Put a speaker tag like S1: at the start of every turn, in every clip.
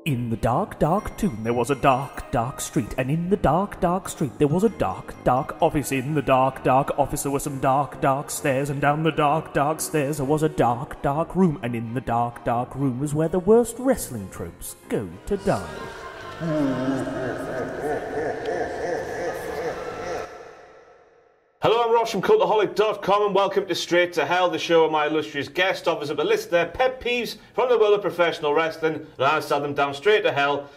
S1: In the dark, dark tomb there was a dark, dark street, and in the dark, dark street there was a dark, dark office. In the dark, dark office there were some dark, dark stairs, and down the dark, dark stairs there was a dark, dark room, and in the dark, dark room was where the worst wrestling tropes go to die.
S2: Hello, I'm Ross from Cultaholic.com and welcome to Straight to Hell, the show where my illustrious guest offers up a list of their pet peeves from the world of professional wrestling, and I send them down straight to hell,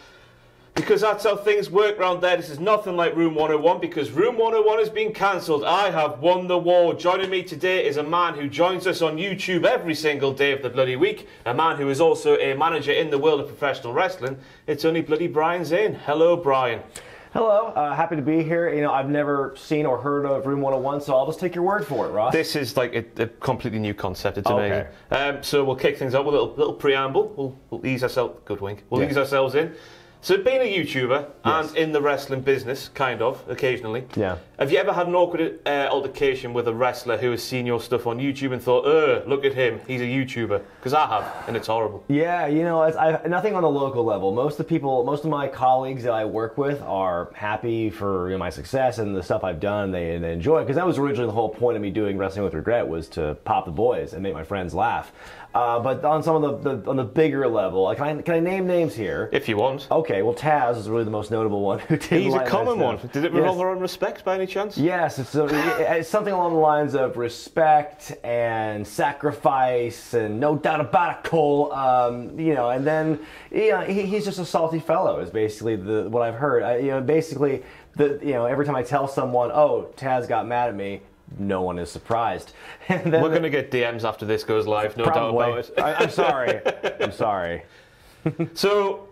S2: because that's how things work around there. This is nothing like Room 101, because Room 101 has been cancelled. I have won the war. Joining me today is a man who joins us on YouTube every single day of the bloody week, a man who is also a manager in the world of professional wrestling. It's only bloody Brian Zane. Hello, Brian.
S3: Hello, happy to be here. You know, I've never seen or heard of Room 101, so I'll just take your word for it, Ross.
S2: This is like a completely new concept. It's amazing. Okay. So we'll kick things up with a little preamble. We'll ease ourselves. Good wink. We'll ease ourselves in. So being a YouTuber and in the wrestling business, kind of, occasionally, have you ever had an awkward altercation with a wrestler who has seen your stuff on YouTube and thought, look at him, he's a YouTuber? Because I have, and it's horrible. Yeah,
S3: you know, nothing on the local level. Most of my colleagues that I work with are happy for my success and the stuff I've done. They enjoy it, because that was originally the whole point of me doing Wrestling With Regret, was to pop the boys and make my friends laugh. But on some of the bigger level, can I name names here?
S2: If you want.
S3: Okay, well, Taz is really the most notable one. Who did
S2: He's a common one. Did it revolve around respect by any chance?
S3: Yes, it's something along the lines of respect and sacrifice and no doubt about it, Cole. You know, and then he's just a salty fellow. Is basically what I've heard. Basically, every time I tell someone, "Oh, Taz got mad at me," no one is surprised. And then
S2: we're going to get DMs after this goes live, no doubt about it.
S3: I'm sorry. I'm sorry.
S2: So,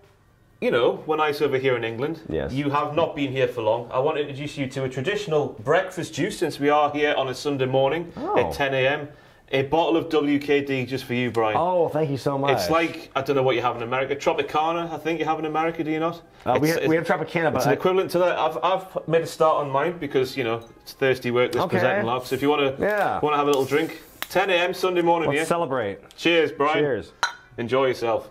S2: when I was over here in England, you have not been here for long. I want to introduce you to a traditional breakfast juice, since we are here on a Sunday morning at 10 a.m. A bottle of WKD just for you, Brian.
S3: Oh, thank you so much.
S2: It's like, I don't know what you have in America. Tropicana, I think you have in America, do you not?
S3: We have Tropicana, but
S2: it's an equivalent to that. I've made a start on mine because, it's thirsty work, this presenting live. So if you want to have a little drink, 10 a.m. Sunday morning.
S3: Let's celebrate.
S2: Cheers, Brian.
S3: Cheers.
S2: Enjoy yourself.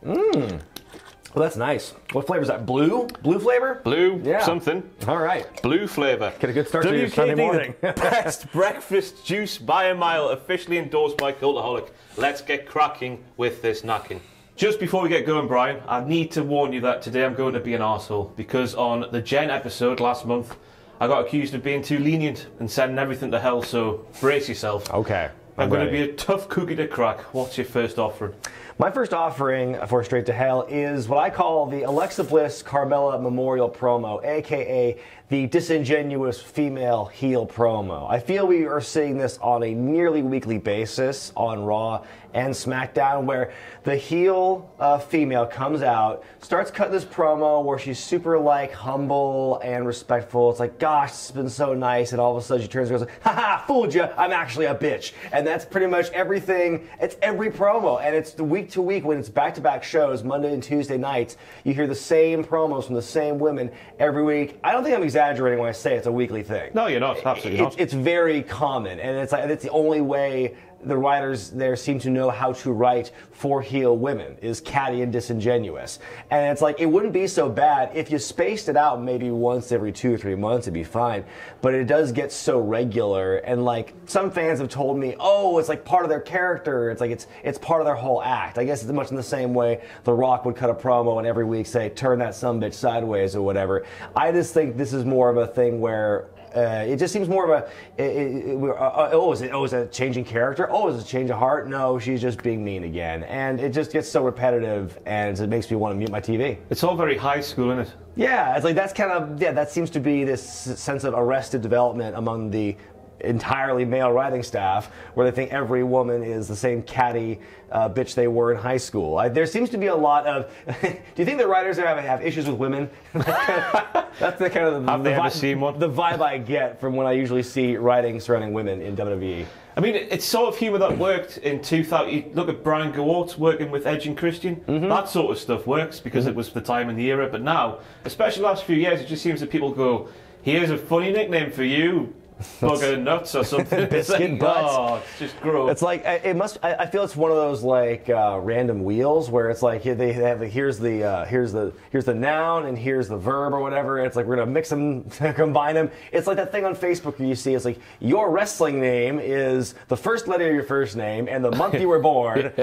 S3: Well, that's nice. What flavor is that? Blue? Blue flavor?
S2: Blue, something.
S3: All right.
S2: Blue flavor.
S3: Get a good start to your Sunday morning.
S2: Best breakfast juice by a mile, officially endorsed by Cultaholic. Let's get cracking with this knacking. Just before we get going, Brian, I need to warn you that today I'm going to be an arsehole, because on the Jen episode last month, I got accused of being too lenient and sending everything to hell, so brace yourself.
S3: Okay.
S2: I'm going to be a tough cookie to crack. What's your first offering?
S3: My first offering for Straight to Hell is what I call the Alexa Bliss Carmella Memorial promo, aka the disingenuous female heel promo. I feel we are seeing this on a nearly weekly basis on Raw and SmackDown, where the heel female comes out, starts cutting this promo where she's super humble and respectful. It's like, gosh, it's been so nice, and all of a sudden she turns and goes, haha, fooled you, I'm actually a bitch. And that's pretty much everything. It's every promo, and it's the week to week when it's back-to-back shows, Monday and Tuesday nights. You hear the same promos from the same women every week. I don't think I'm exaggerating when I say it's a weekly thing.
S2: No, you're not. Absolutely not.
S3: It's very common, and it's the only way the writers there seem to know how to write for heel women, is catty and disingenuous. And it's like, it wouldn't be so bad if you spaced it out maybe once every 2 or 3 months, it'd be fine. But it does get so regular, and some fans have told me, it's like part of their character. It's like it's part of their whole act. I guess it's much in the same way The Rock would cut a promo and every week say, turn that sumbitch sideways or whatever. I just think this is more of a thing where it just seems more of is it a changing character? Oh, is it a change of heart? No, she's just being mean again. And it just gets so repetitive, and it makes me want to mute my TV.
S2: It's all very high school, isn't it?
S3: Yeah, it's like that seems to be this sense of arrested development among the entirely male writing staff, where they think every woman is the same catty bitch they were in high school. There seems to be a lot of... Do you think the writers there have issues with women? That's the kind of
S2: have they ever seen one?
S3: The vibe I get from when I usually see writing surrounding women in WWE.
S2: I mean, it's sort of humour that worked in 2000. You look at Brian Gewalt working with Edge and Christian. That sort of stuff works because it was the time and the era. But now, especially the last few years, it just seems that people go, here's a funny nickname for you, bugger nuts or something.
S3: Biscuit butts.
S2: Oh, it's just gross.
S3: It's like it must. I feel it's one of those like random wheels where it's like they have here's the noun and here's the verb or whatever. It's like we're gonna mix them, combine them. It's like that thing on Facebook where you see it's like your wrestling name is the first letter of your first name and the month you were born.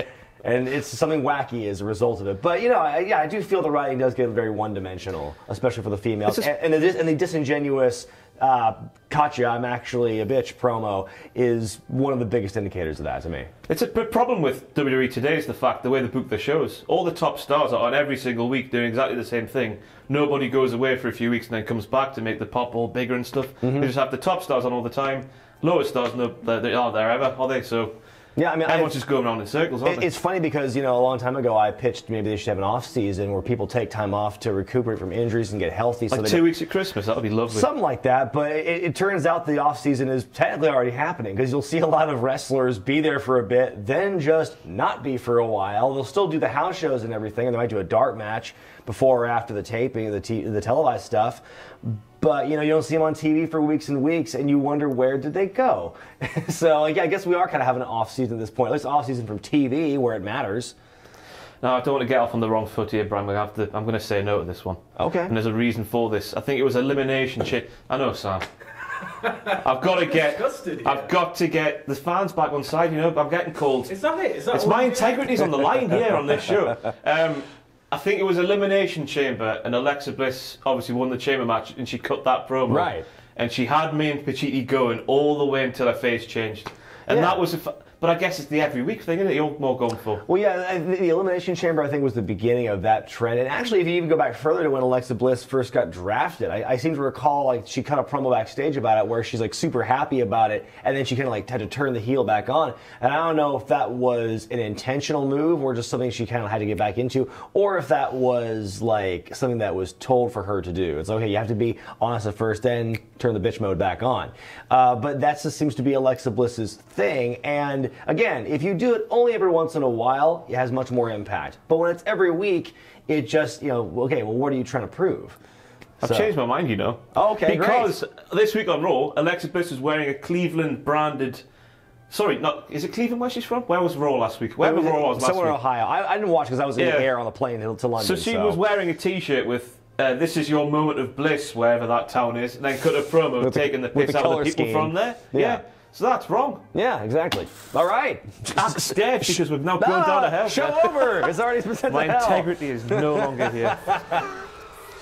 S3: And it's something wacky as a result of it. But, you know, I do feel the writing does get very one-dimensional, especially for the females. And the disingenuous Katya, I'm actually a bitch promo is one of the biggest indicators of that to me.
S2: It's a problem with WWE today is the fact the way they book their shows. All the top stars are on every single week doing exactly the same thing. Nobody goes away for a few weeks and then comes back to make the pop all bigger and stuff. They just have the top stars on all the time. Lowest stars, no, they aren't there ever, are they? So... yeah, I mean, everyone's just going around in circles, aren't they? It's
S3: funny because, you know, a long time ago I pitched maybe they should have an off-season where people take time off to recuperate from injuries and get healthy.
S2: Like 2 weeks at Christmas, that would be lovely.
S3: Something like that, but it turns out the off-season is technically already happening because you'll see a lot of wrestlers be there for a bit, then just not be for a while. They'll still do the house shows and everything, and they might do a dark match before or after the taping, the televised stuff. But, you know, you don't see them on TV for weeks and weeks, and you wonder where did they go? So, yeah, I guess we are kind of having an off-season at this point, at least off-season from TV, where it matters.
S2: No, I don't want to get off on the wrong foot here, Brian. I'm going to say no to this one.
S3: Okay.
S2: And there's a reason for this. I think it was elimination I know, Sam. I've got to get the fans back on side, you know. I'm getting cold.
S4: Is that it?
S2: It's my integrity's on the line here on this show. I think it was Elimination Chamber, and Alexa Bliss obviously won the Chamber match, and she cut that promo.
S3: Right.
S2: And she had me and Pacitti going all the way until her face changed. And that was but I guess it's the every week thing, isn't it? You're more going for.
S3: Well, yeah, the Elimination Chamber, I think, was the beginning of that trend. And actually, if you even go back further to when Alexa Bliss first got drafted, I seem to recall, like, she cut a promo backstage about it where she's, like, super happy about it, and then she kind of, like, had to turn the heel back on. And I don't know if that was an intentional move or just something she kind of had to get back into, or if that was, like, something that was told for her to do. It's, okay, you have to be honest at first, then turn the bitch mode back on. But that just seems to be Alexa Bliss's thing, and again, if you do it only every once in a while, it has much more impact. But when it's every week, it just, you know, okay, well, what are you trying to prove?
S2: I've changed my mind, you know.
S3: Oh, okay,
S2: because this week on Raw, Alexa Bliss was wearing a Cleveland branded. Sorry, is it Cleveland where she's from? Where was Raw last week? Wherever Raw was last week.
S3: Somewhere in Ohio. I didn't watch because I was in the air on the plane to London.
S2: So she was wearing a T-shirt with "This is your moment of bliss," wherever that town is, and then cut a promo taking the piss out of the people from there. Yeah. So that's wrong.
S3: Yeah, exactly. All right.
S2: That's dead because we've now gone down to hell.
S3: Show over. It's already sent
S2: My
S3: to hell.
S2: integrity is no longer here.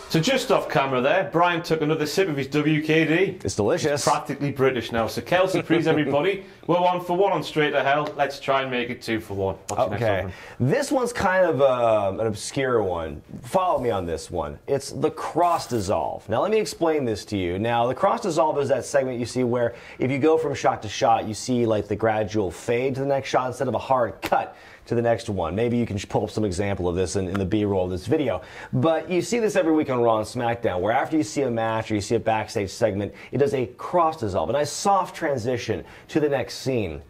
S2: So just off camera there, Brian took another sip of his WKD.
S3: It's delicious.
S2: It's practically British now. So Kelsey, please everybody. We're 1 for 1 on Straight to Hell. Let's try and make it 2 for 1.
S3: Okay. This one's kind of an obscure one. Follow me on this one. It's the cross dissolve. Now let me explain this to you. Now the cross dissolve is that segment you see where if you go from shot to shot, you see like the gradual fade to the next shot instead of a hard cut to the next one. Maybe you can pull up some example of this in the B-roll of this video. But you see this every week on Raw and SmackDown, where after you see a match or you see a backstage segment, it does a cross dissolve, a nice soft transition to the next scene.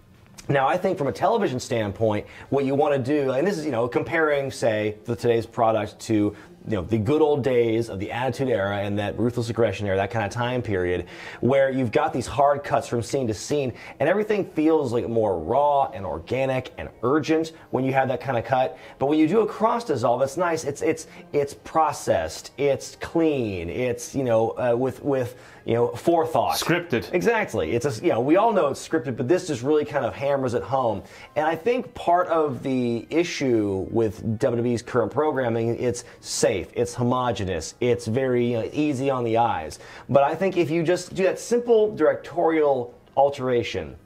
S3: Now, I think from a television standpoint, what you want to do, and this is, you know, comparing, say, today's product to, you know, the good old days of the Attitude Era and that Ruthless Aggression era, that kind of time period, where you've got these hard cuts from scene to scene, and everything feels like more raw and organic and urgent when you have that kind of cut. But when you do a cross dissolve, it's nice. It's processed. It's clean. It's, you know, with you know, forethought.
S2: Scripted.
S3: Exactly. It's you know, we all know it's scripted, but this just really kind of hammers it home. And I think part of the issue with WWE's current programming, it's safe, it's homogenous, it's very easy on the eyes. But I think if you just do that simple directorial alteration,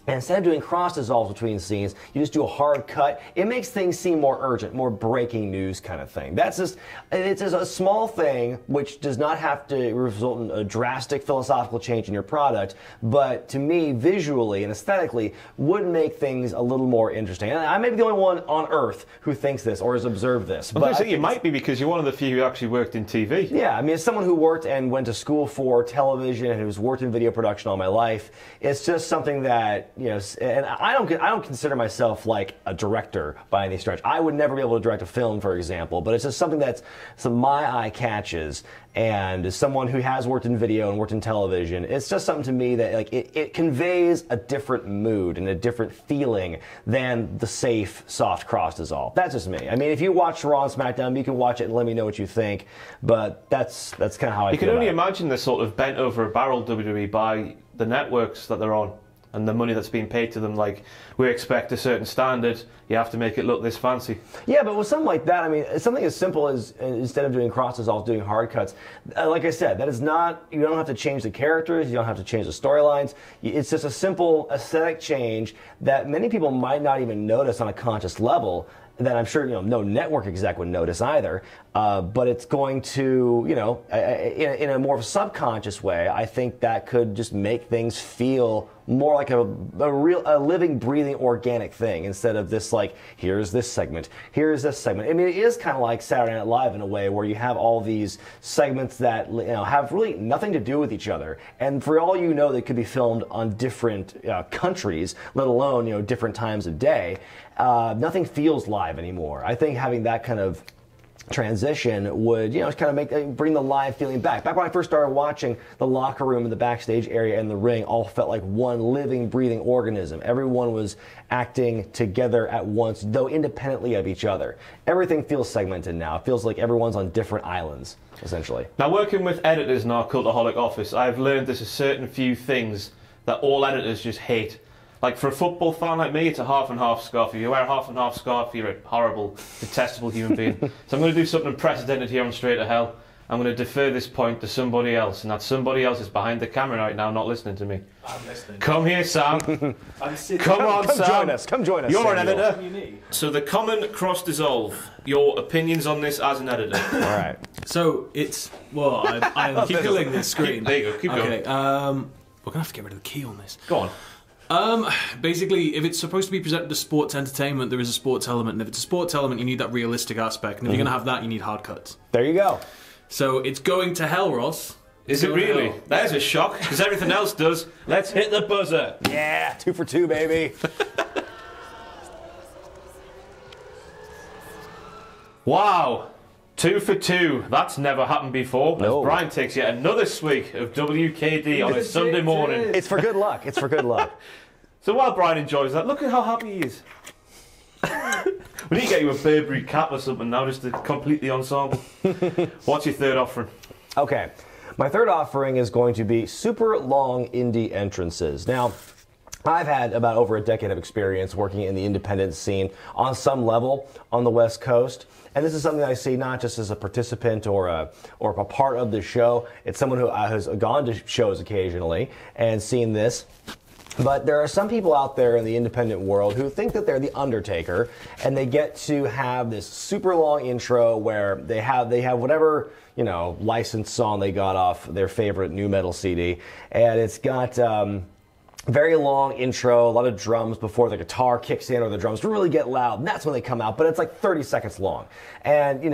S3: and instead of doing cross dissolves between scenes, you just do a hard cut. It makes things seem more urgent, more breaking news kind of thing. It's just a small thing which does not have to result in a drastic philosophical change in your product, but to me, visually and aesthetically, would make things a little more interesting. And I may be the only one on Earth who thinks this or has observed this.
S2: But I think you might be because you're one of the few who actually worked in TV.
S3: Yeah, I mean, as someone who worked and went to school for television and who's worked in video production all my life, it's just something that and I don't consider myself like a director by any stretch. I would never be able to direct a film, for example, but it's just something that's my eye catches. And as someone who has worked in video and worked in television, it's just something to me that like it conveys a different mood and a different feeling than the safe, soft cross dissolve. That's just me. I mean, if you watch Raw and SmackDown, you can watch it and let me know what you think. But that's kind of how I feel.
S2: You can only imagine the sort of bent over a barrel WWE by the networks that they're on and the money that's being paid to them. Like, we expect a certain standard, you have to make it look this fancy.
S3: Yeah, but with something like that, I mean, something as simple as instead of doing cross dissolves, doing hard cuts, like I said, that is not, you don't have to change the characters, you don't have to change the storylines. It's just a simple aesthetic change that many people might not even notice on a conscious level, that I'm sure no network exec would notice either, but it's going to, in a more subconscious way, I think that could just make things feel more like a living, breathing, organic thing instead of this like, here's this segment, here's this segment. I mean, it is kind of like Saturday Night Live in a way where you have all these segments that have really nothing to do with each other, and for all you know, they could be filmed on different countries, let alone different times of day. Nothing feels live anymore. I think having that kind of transition would, kind of bring the live feeling back. Back when I first started watching, the locker room and the backstage area and the ring all felt like one living, breathing organism. Everyone was acting together at once, though independently of each other. Everything feels segmented now. It feels like everyone's on different islands, essentially.
S2: Now, working with editors in our Cultaholic office, I've learned there's a certain few things that all editors just hate. Like, for a football fan like me, it's a half and half scarf. If you wear a half and half scarf, you're a horrible, detestable human being. So I'm going to do something unprecedented here on Straight to Hell. I'm going to defer this point to somebody else, and that somebody else is behind the camera right now, not listening to me.
S4: I'm listening.
S2: Come here, Sam.
S4: I'm sitting.
S2: Come on, Sam.
S3: Come join us.
S2: You're
S3: Samuel.
S2: an editor. So the common cross dissolve. Your opinions on this as an editor.
S3: All right.
S4: So it's I'm killing this screen.
S2: There you go. Keep going.
S4: Okay. We're gonna have to get rid of the key on this.
S2: Go on.
S4: Basically, if it's supposed to be presented as sports entertainment, there is a sports element. And if it's a sports element, you need that realistic aspect. And if you're going to have that, you need hard cuts.
S3: There you go.
S4: So it's going to hell, Ross.
S2: Is it really? There's a shock, because everything else does. Let's hit the buzzer.
S3: Yeah, 2 for 2, baby.
S2: Wow. 2 for 2. That's never happened before.
S3: No.
S2: As Brian takes yet another swig of WKD on a Sunday morning.
S3: It's for good luck. It's for good luck.
S2: So while Brian enjoys that, look at how happy he is. We need to get you a Burberry cap or something now, just to complete the ensemble. What's your third offering?
S3: Okay. My third offering is going to be super long indie entrances. Now, I've had about over a decade of experience working in the independent scene on some level on the West Coast. And this is something I see not just as a participant or a part of the show. It's someone who has gone to shows occasionally and seen this. But there are some people out there in the independent world who think that they're the Undertaker, and they get to have this super long intro where they have whatever, licensed song they got off their favorite nu metal CD, and it's got very long intro, a lot of drums before the guitar kicks in or the drums really get loud, and that's when they come out, but it's like 30 seconds long. And,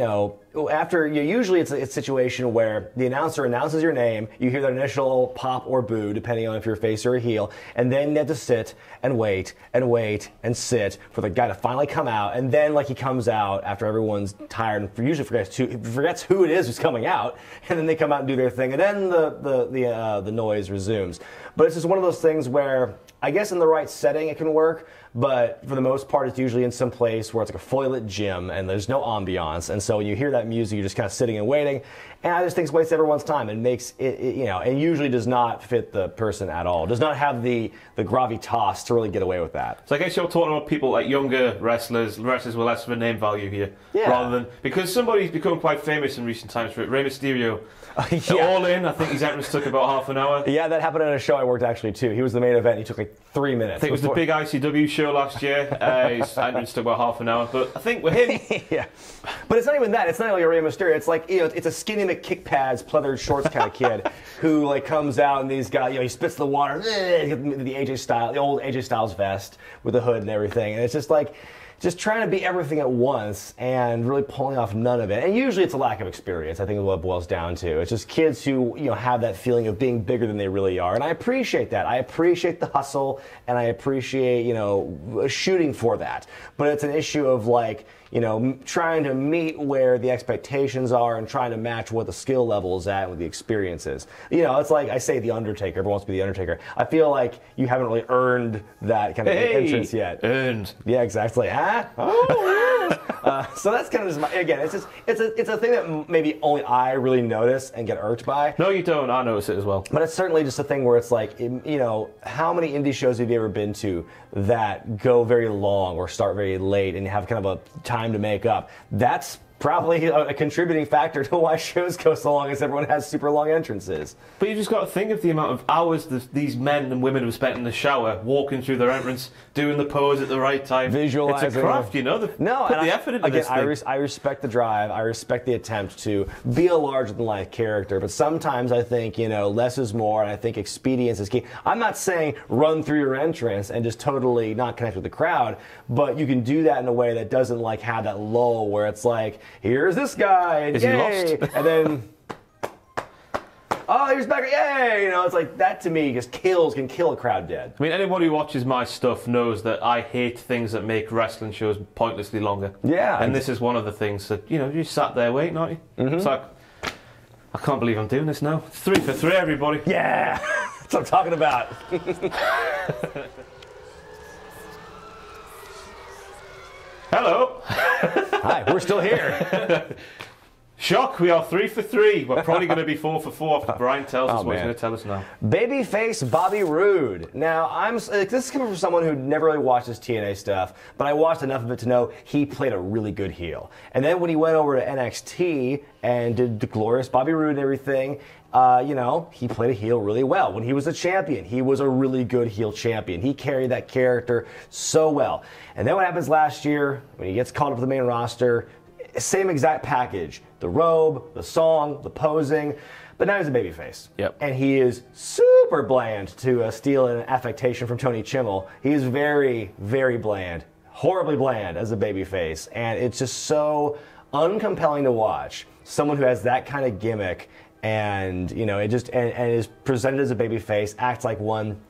S3: after, usually it's a situation where the announcer announces your name, you hear that initial pop or boo, depending on if you're a face or a heel, and then you have to sit and wait and wait and sit for the guy to finally come out, and then he comes out after everyone's tired and usually forgets who it is who's coming out, and then they come out and do their thing, and then the noise resumes. But it's just one of those things where, I guess in the right setting it can work, but for the most part it's usually in some place where it's like a fully lit gym and there's no ambiance, and so when you hear that music you're just kind of sitting and waiting, and I just think it wastes everyone's time and makes it, and usually does not fit the person at all, does not have the gravitas to really get away with that.
S2: So I guess you're talking about people like younger wrestlers with less of a name value here, rather than, because somebody's become quite famous in recent times for it, Rey Mysterio. All in, I think his entrance took about half an hour.
S3: Yeah, that happened at a show I worked actually too. He was the main event. He took like 3 minutes.
S2: I think it was the big ICW show last year. His entrance took about half an hour. But I think with him...
S3: Yeah. But it's not even that. It's not like a Rey Mysterio. It's like, it's a skinny McKick pads, pleathered shorts kind of kid who comes out and these guys, he spits the water, the AJ Styles, the old AJ Styles vest with the hood and everything. And it's just like... just trying to be everything at once and really pulling off none of it. And usually it's a lack of experience, I think is what it boils down to. It's just kids who, have that feeling of being bigger than they really are. And I appreciate that. I appreciate the hustle, and I appreciate, shooting for that. But it's an issue of like, trying to meet where the expectations are and trying to match what the skill level is at with the experiences. It's like I say The Undertaker. Everyone wants to be The Undertaker. I feel like you haven't really earned that kind of entrance yet.
S2: Earned.
S3: Yeah, exactly. So that's kind of just again, it's a thing that maybe only I really notice and get irked by.
S2: No, you don't. I notice it as well.
S3: But it's certainly just a thing where it's like, how many indie shows have you ever been to that go very long or start very late and have kind of a time to make up? That's probably a contributing factor to why shows go so long, as everyone has super long entrances.
S2: But you just got to think of the amount of hours these men and women have spent in the shower, walking through their entrance, doing the pose at the right time.
S3: Visualizing.
S2: It's a craft, Put the effort into this thing.
S3: I respect the drive. I respect the attempt to be a larger-than-life character. But sometimes I think, less is more, and I think expedience is key. I'm not saying run through your entrance and just totally not connect with the crowd, but you can do that in a way that doesn't like have that lull where it's like, here's this guy, and
S2: is
S3: yay,
S2: he lost?
S3: And then, oh, here's back, yay, it's like that to me just can kill a crowd dead.
S2: I mean, anyone who watches my stuff knows that I hate things that make wrestling shows pointlessly longer.
S3: Yeah.
S2: And this is one of the things that, you sat there waiting, aren't you? Mm-hmm. It's like, I can't believe I'm doing this now. 3 for 3, everybody.
S3: Yeah, that's what I'm talking about.
S2: Hello.
S3: Hi, we're still here.
S2: Shock, we are 3 for 3. We're probably going to be 4 for 4 after Brian tells us what he's going to tell us now.
S3: Babyface Bobby Roode. Now, this is coming from someone who never really watches TNA stuff, but I watched enough of it to know he played a really good heel. And then when he went over to NXT and did the glorious Bobby Roode and everything, he played a heel really well. When he was a champion, he was a really good heel champion. He carried that character so well. And then what happens last year, when he gets called up to the main roster, same exact package. The robe, the song, the posing, but now he's a babyface.
S2: Yep.
S3: And he is super bland, to steal an affectation from Tony Chimmel. He's very, very bland, horribly bland as a babyface. And it's just so uncompelling to watch. Someone who has that kind of gimmick and, and is presented as a babyface, acts like one.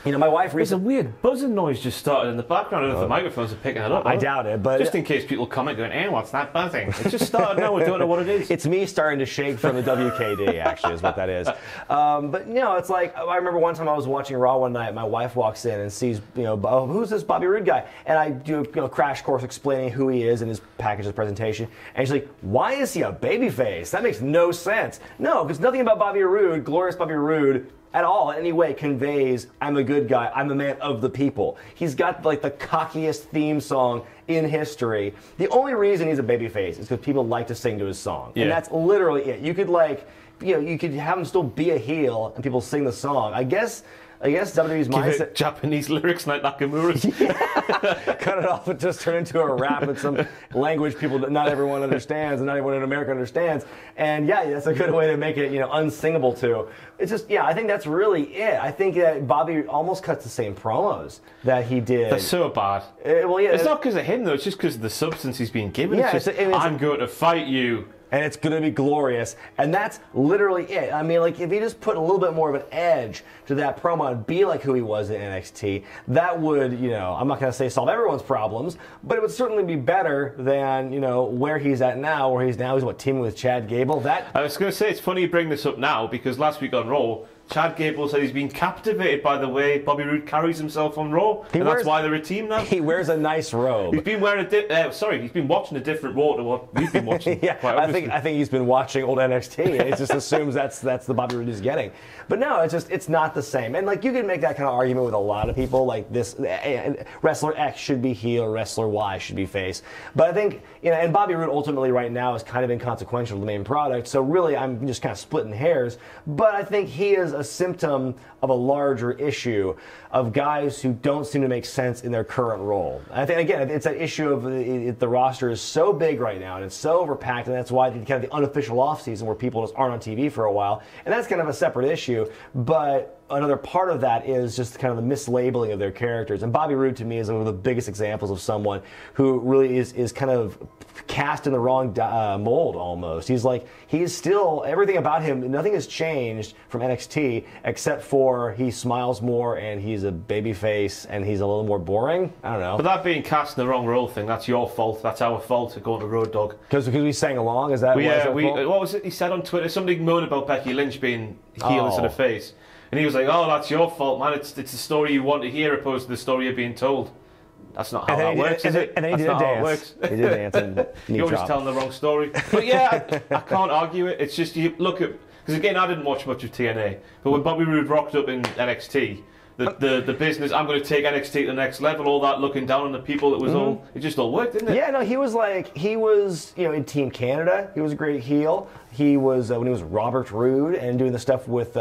S3: My wife
S2: There's a weird buzzing noise just started in the background. I don't know if the microphones are picking it up.
S3: I doubt it, but
S2: just in case people comment going, "Hey, what's that buzzing?" It just started now. We don't know what it is.
S3: It's me starting to shake from the WKD. Actually, is what that is. But it's like I remember one time I was watching Raw one night. My wife walks in and sees, oh, who's this Bobby Roode guy? And I do a crash course explaining who he is and his package, his presentation. And she's like, "Why is he a babyface? That makes no sense." No, because nothing about Bobby Roode, glorious Bobby Roode, at all, in any way, conveys, I'm a good guy, I'm a man of the people. He's got like the cockiest theme song in history. The only reason he's a babyface is because people like to sing to his song. Yeah. And that's literally it. You could you could have him still be a heel and people sing the song. I guess WWE's mindset.
S2: Japanese lyrics like Nakamura's.
S3: Cut it off and just turn into a rap in some language not everyone understands and not everyone in America understands. And that's a good way to make it, unsingable to. It's just, I think that's really it. I think that Bobby almost cuts the same promos that he did.
S2: They're so bad. It's not because of him though. It's just because of the substance he's being given.
S3: Yeah,
S2: I'm going to fight you.
S3: And it's going to be glorious. And that's literally it. I mean, like, if he just put a little bit more of an edge to that promo and be like who he was in NXT, that would, I'm not going to say solve everyone's problems, but it would certainly be better than, where he's at now, he's teaming with Chad Gable.
S2: I was going to say, it's funny you bring this up now, because last week on Raw, Chad Gable said he's been captivated by the way Bobby Roode carries himself on Raw, that's why they're a team now.
S3: He wears a nice robe.
S2: He's been wearing he's been watching a different Raw to what we've been watching.
S3: I think he's been watching old NXT, and he just assumes that's the Bobby Roode he's getting. But no, it's not the same. And like you can make that kind of argument with a lot of people, like this wrestler X should be heel, wrestler Y should be face. But I think and Bobby Roode ultimately right now is kind of inconsequential to the main product. So really, I'm just kind of splitting hairs. But I think he is a symptom of a larger issue of guys who don't seem to make sense in their current role. I think, again, it's that issue of the roster is so big right now, and it's so overpacked, and that's why kind of the unofficial offseason where people just aren't on TV for a while. And that's kind of a separate issue, but another part of that is just kind of the mislabeling of their characters. And Bobby Roode, to me, is one of the biggest examples of someone who really is kind of cast in the wrong mold almost. He's still, everything about him, nothing has changed from NXT except for he smiles more and he's a baby face and he's a little more boring. I don't know.
S2: But that being cast in the wrong role thing, that's your fault. That's our fault going to Road Dogg.
S3: Because we sang along? Is that
S2: what was it he said on Twitter? Somebody moaned about Becky Lynch being heel instead of face. And he was like, oh, that's your fault, man. It's the story you want to hear opposed to the story you're being told. That's not how that works, is it?
S3: And then he did a dance. He did a dance and
S2: you're just telling the wrong story. But yeah, I can't argue it. It's just, you look at... Because again, I didn't watch much of TNA. But when Bobby Roode rocked up in NXT, the business, I'm going to take NXT to the next level, all that looking down on the people, it just all worked, didn't it?
S3: Yeah, no, he was in Team Canada. He was a great heel. He was when he was Robert Roode and doing the stuff with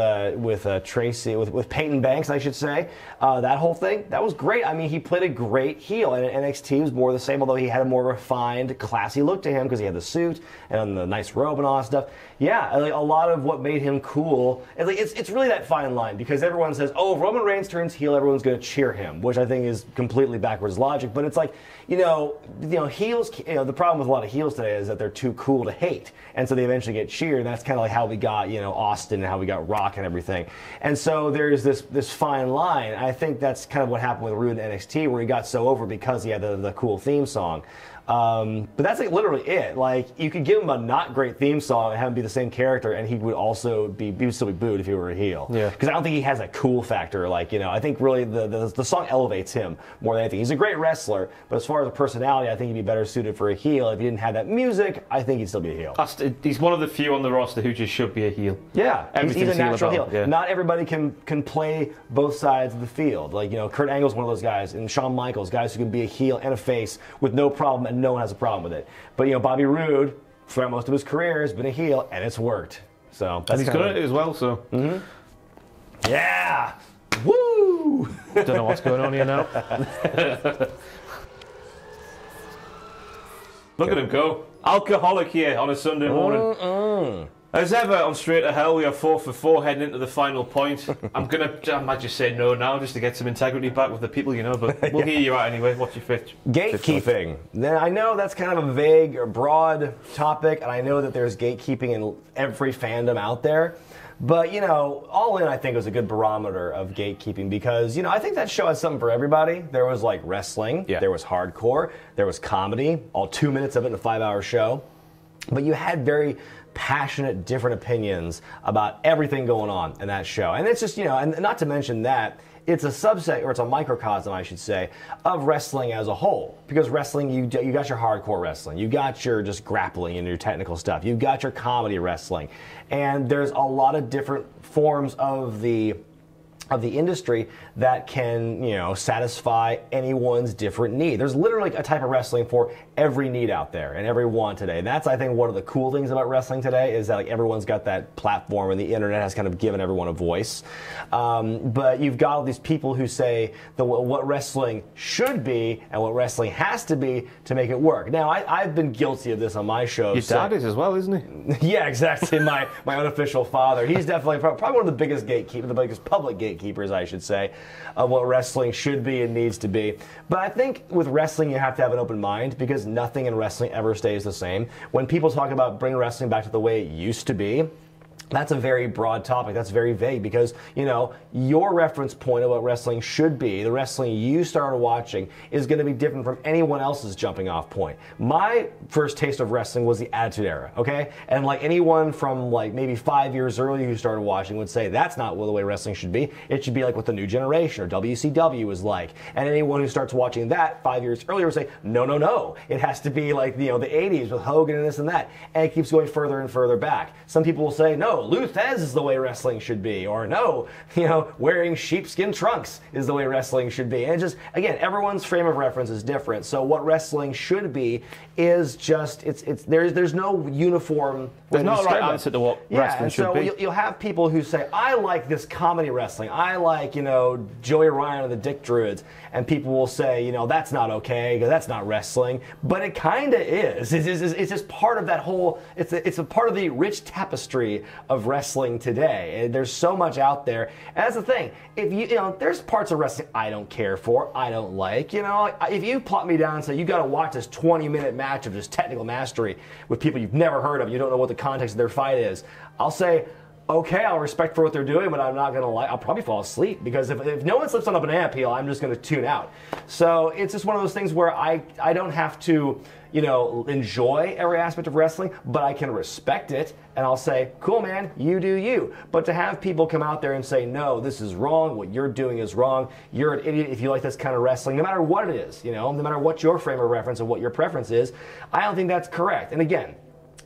S3: Tracy, with Peyton Banks, I should say. That whole thing, that was great. I mean, he played a great heel, and NXT was more the same, although he had a more refined, classy look to him because he had the suit and the nice robe and all that stuff. Yeah, a lot of what made him cool. It's really that fine line because everyone says, oh, if Roman Reigns turns heel, everyone's going to cheer him, which I think is completely backwards logic. But it's like, heels. The problem with a lot of heels today is that they're too cool to hate, and so they eventually get cheered. And that's kind of like how we got, Austin and how we got Rock and everything. And so there's this fine line. I think that's kind of what happened with Roode in NXT, where he got so over because he had the cool theme song. But that's literally it. You could give him a not great theme song and have him be the same character, and he would also he would still be booed if he were a heel.
S2: Yeah.
S3: Because I don't think he has a cool factor. I think really the song elevates him more than anything. He's a great wrestler, but as far as a personality, I think he'd be better suited for a heel. If he didn't have that music, I think he'd still be a heel.
S2: He's one of the few on the roster who just should be a heel.
S3: Yeah, he's a natural heel.
S2: Yeah.
S3: Not everybody can play both sides of the field. Kurt Angle's one of those guys, and Shawn Michaels, guys who can be a heel and a face with no problem, and no one has a problem with it. But Bobby Roode, throughout most of his career, has been a heel, and it's worked. So
S2: and he's good at it as well. So
S3: yeah, woo!
S2: Don't know what's going on here now. Look at him go. Alcoholic here on a Sunday morning. As ever on Straight to Hell, we are 4 for 4 heading into the final point. I might just say no now just to get some integrity back with the people, but we'll hear you out anyway. What's your fifth?
S3: Gatekeeping. Then I know that's kind of a vague or broad topic, and I know that there's gatekeeping in every fandom out there. But, All In, I think, was a good barometer of gatekeeping because, I think that show had something for everybody. There was, wrestling. Yeah. There was hardcore. There was comedy. All 2 minutes of it in a 5-hour show. But you had very passionate, different opinions about everything going on in that show. And it's just, and not to mention that, it's a subset, or it's a microcosm, I should say, of wrestling as a whole. Because wrestling, you got your hardcore wrestling, you got your just grappling and your technical stuff, you've got your comedy wrestling, and there's a lot of different forms of the industry that can, satisfy anyone's different need. There's literally a type of wrestling for every need out there and every want today. And that's, I think, one of the cool things about wrestling today is that everyone's got that platform and the internet has kind of given everyone a voice. But you've got all these people who say what wrestling should be and what wrestling has to be to make it work. Now, I've been guilty of this on my show.
S2: Your dad is as well, isn't
S3: he? Yeah, exactly. My unofficial father. He's definitely probably one of the biggest gatekeepers, the biggest public gatekeepers, I should say, of what wrestling should be and needs to be. But I think with wrestling, you have to have an open mind because nothing in wrestling ever stays the same. When people talk about bringing wrestling back to the way it used to be, that's a very broad topic. That's very vague because, your reference point of what wrestling should be, the wrestling you started watching, is going to be different from anyone else's jumping off point. My first taste of wrestling was the Attitude Era, okay? And anyone from maybe 5 years earlier who started watching would say that's not the way wrestling should be. It should be like what the New Generation or WCW was like. And anyone who starts watching that 5 years earlier would say, no. It has to be like, the 80s with Hogan and this and that. And it keeps going further and further back. Some people will say, no, no, Lou Thez is the way wrestling should be, or no, you know, wearing sheepskin trunks is the way wrestling should be. And just, again, everyone's frame of reference is different. So what wrestling should be is just, there's no uniform.
S2: There's not a right answer to what wrestling should be.
S3: You'll have people who say, I like this comedy wrestling. I like, you know, Joey Ryan and the Dick Druids. And people will say, you know, that's not okay, because that's not wrestling. But it kind of is. It's just part of that whole, it's a part of the rich tapestry of wrestling today. And there's so much out there. And that's the thing. If you know, there's parts of wrestling I don't care for, I don't like. You know, if you plot me down and say, you got to watch this 20-minute match of just technical mastery with people you've never heard of, you don't know what the context of their fight is, I'll say, okay, I'll respect for what they're doing, but I'm not going to like. I'll probably fall asleep, because if no one slips on a banana peel, I'm just going to tune out. So it's just one of those things where I don't have to, you know, enjoy every aspect of wrestling, but I can respect it, and I'll say, cool, man, you do you. But to have people come out there and say, no, this is wrong, what you're doing is wrong, you're an idiot if you like this kind of wrestling, no matter what it is, you know, no matter what your frame of reference and what your preference is, I don't think that's correct. And again,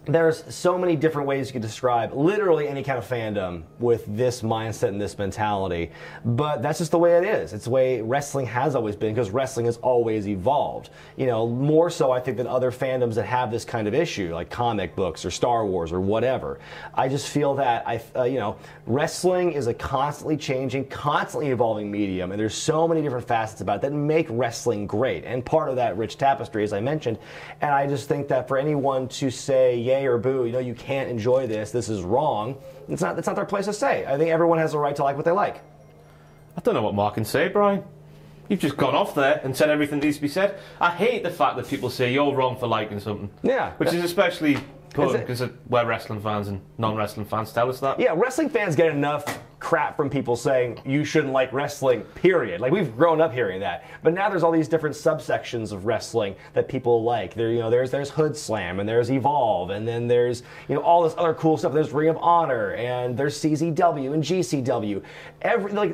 S3: there's so many different ways you could describe literally any kind of fandom with this mindset and this mentality, but that's just the way it is. It's the way wrestling has always been, because wrestling has always evolved. You know, more so I think than other fandoms that have this kind of issue, like comic books or Star Wars or whatever. I just feel that you know, wrestling is a constantly changing, constantly evolving medium, and there's so many different facets about it that make wrestling great, and part of that rich tapestry, as I mentioned. And I just think that for anyone to say yay or boo, you know, you can't enjoy this, this is wrong, it's not their place to say. I think everyone has a right to like what they like.
S2: I don't know what more can say, Brian. You've just gone off there and said everything needs to be said. I hate the fact that people say you're wrong for liking something.
S3: Yeah.
S2: Which is especially because we're wrestling fans and non-wrestling fans tell us that.
S3: Yeah, wrestling fans get enough crap from people saying you shouldn't like wrestling, period. Like, we've grown up hearing that. But now there's all these different subsections of wrestling that people like. There, you know, there's Hood Slam, and there's Evolve, and then there's, you know, all this other cool stuff. There's Ring of Honor, and there's CZW and GCW.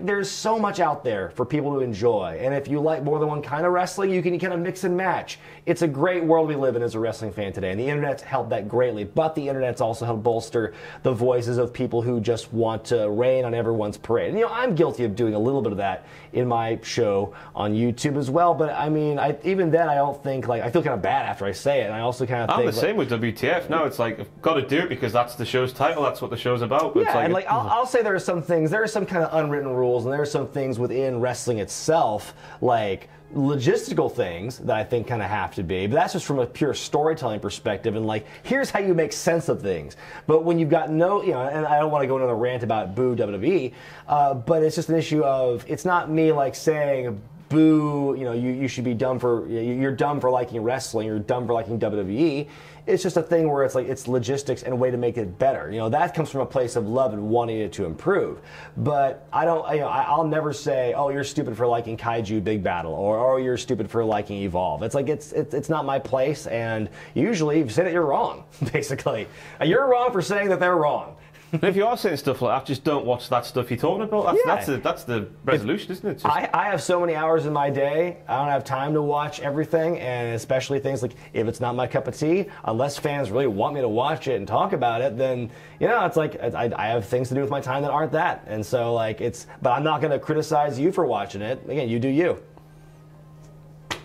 S3: There's so much out there for people to enjoy. And if you like more than one kind of wrestling, you can kind of mix and match. It's a great world we live in as a wrestling fan today, and the internet's helped that greatly. But the internet's also helped bolster the voices of people who just want to rain on everyone's parade. And, you know, I'm guilty of doing a little bit of that in my show on YouTube as well. But I mean, even then, I don't think, like, I feel kind of bad after I say it. And I also kind of think,
S2: I'm the same with WTF. No, it's like, I've got to do it because that's the show's title. That's what the show's about. But
S3: yeah,
S2: it's like,
S3: and like I'll say there are some things. There are some kind of unwritten rules, and there are some things within wrestling itself, like logistical things that I think kind of have to be, but that's just from a pure storytelling perspective, and like, here's how you make sense of things. But when you've got no, you know, and I don't want to go into a rant about boo WWE, but it's just an issue of, it's not me like saying, boo, you know, you should be dumb for, you're dumb for liking wrestling, you're dumb for liking WWE. It's just a thing where it's like, it's logistics and a way to make it better. You know, that comes from a place of love and wanting it to improve. But I don't, you know, I'll never say, oh, you're stupid for liking Kaiju Big Battle, or oh, you're stupid for liking Evolve. It's like, it's not my place, and usually if you say that, you're wrong, basically. You're wrong for saying that they're wrong.
S2: But if you are saying stuff like that, just don't watch that stuff you're talking about. That's the resolution, isn't it?
S3: I have so many hours in my day, I don't have time to watch everything, and especially things like, if it's not my cup of tea, unless fans really want me to watch it and talk about it, then, you know, it's like, I have things to do with my time that aren't that. And so, like, but I'm not going to criticize you for watching it. Again, you do you.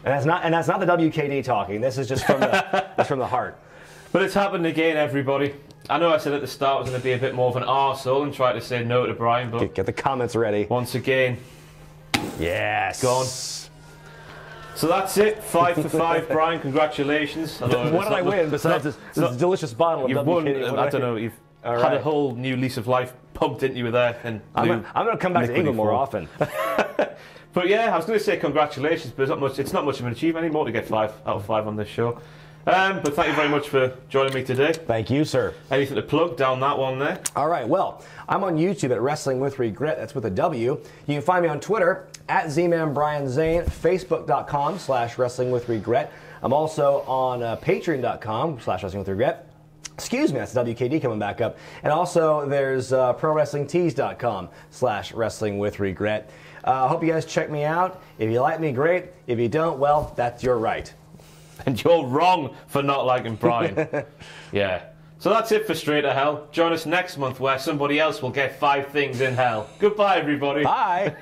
S3: And that's not the WKD talking. This is just from the heart.
S2: But it's happened again, everybody. I know I said at the start I was going to be a bit more of an arsehole and try to say no to Brian, but
S3: get the comments ready.
S2: Once again,
S3: yes,
S2: gone. So that's it. 5 for 5, Brian. Congratulations.
S3: What did I win besides this delicious bottle of WKD?
S2: Won, I don't know. You've had a whole new lease of life pumped into you there. And
S3: I'm going to come back to England more often.
S2: But yeah, I was going to say congratulations, but it's not much of an achievement anymore to get 5 out of 5 on this show. But thank you very much for joining me today.
S3: Thank you, sir.
S2: Anything to plug down that one there? All
S3: right, well, I'm on YouTube at Wrestling With Regret. That's with a W. You can find me on Twitter at ZMan Brian Zane, Facebook.com/WrestlingWithRegret. I'm also on Patreon.com/WrestlingWithRegret. Excuse me, that's WKD coming back up. And also there's ProWrestlingTees.com/WrestlingWithRegret. I hope you guys check me out. If you like me, great. If you don't, well, that's your right.
S2: And you're wrong for not liking Brian. Yeah. So that's it for Straight to Hell. Join us next month where somebody else will get 5 things in hell. Goodbye, everybody.
S3: Bye.